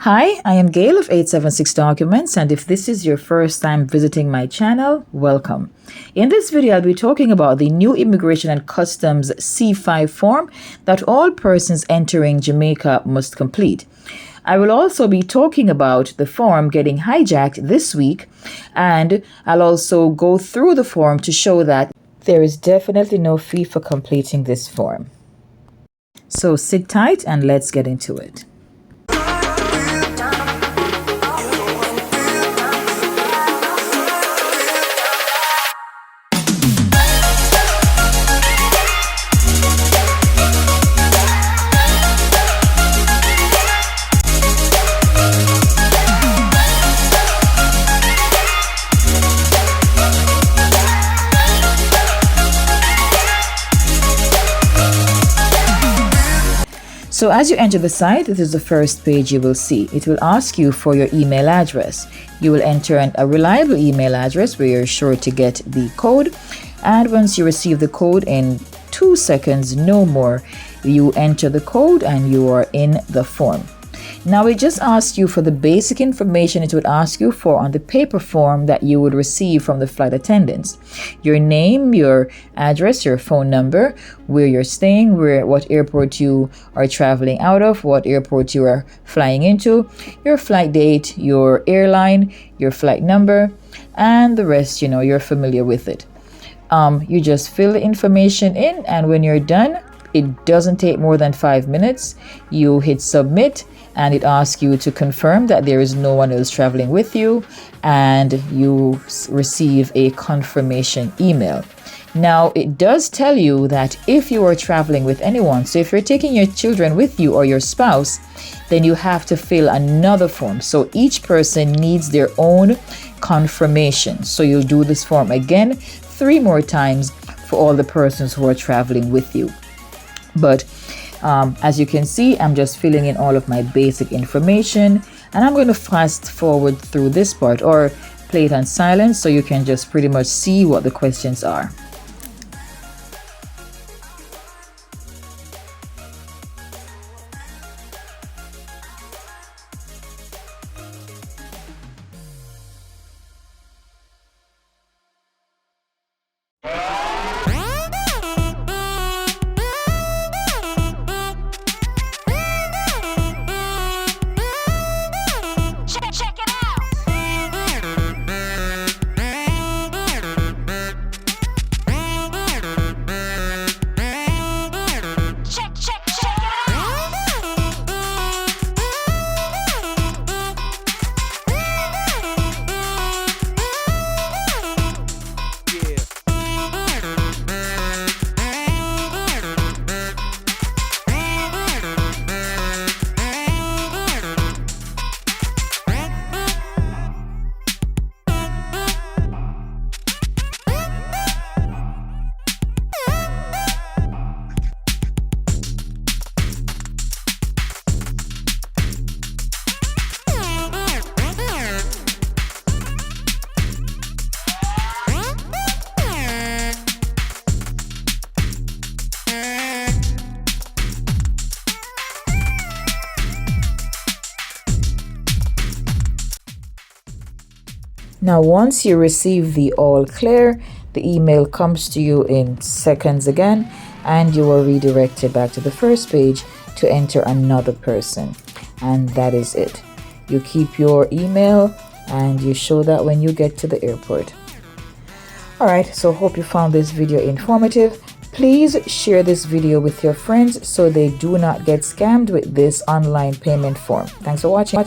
Hi, I am Gail of 876 Documents, and if this is your first time visiting my channel, welcome. In this video, I'll be talking about the new Immigration and Customs C-5 form that all persons entering Jamaica must complete. I will also be talking about the form getting hijacked this week, and I'll also go through the form to show that there is definitely no fee for completing this form. So sit tight and let's get into it. So as you enter the site, this is the first page you will see. It will ask you for your email address. You will enter a reliable email address where you're sure to get the code. And once you receive the code in 2 seconds, no more, you enter the code and you are in the form. Now it just asks you for the basic information it would ask you for on the paper form that you would receive from the flight attendants. Your name, your address, your phone number, where you're staying, what airport you are traveling out of, what airport you are flying into, your flight date, your airline, your flight number, and the rest, you're familiar with it. You just fill the information in, and when you're done, it doesn't take more than 5 minutes. You hit submit, and it asks you to confirm that there is no one else traveling with you, and you receive a confirmation email. Now, it does tell you that if you are traveling with anyone, so if you're taking your children with you or your spouse, then you have to fill another form. So each person needs their own confirmation. So you'll do this form again 3 more times for all the persons who are traveling with you. But as you can see, I'm just filling in all of my basic information, and I'm going to fast forward through this part or play it on silent so you can just pretty much see what the questions are. Now, once you receive the all clear, the email comes to you in seconds again, and you are redirected back to the first page to enter another person. And that is it. You keep your email and you show that when you get to the airport. All right, so hope you found this video informative. Please share this video with your friends so they do not get scammed with this online payment form. Thanks for watching.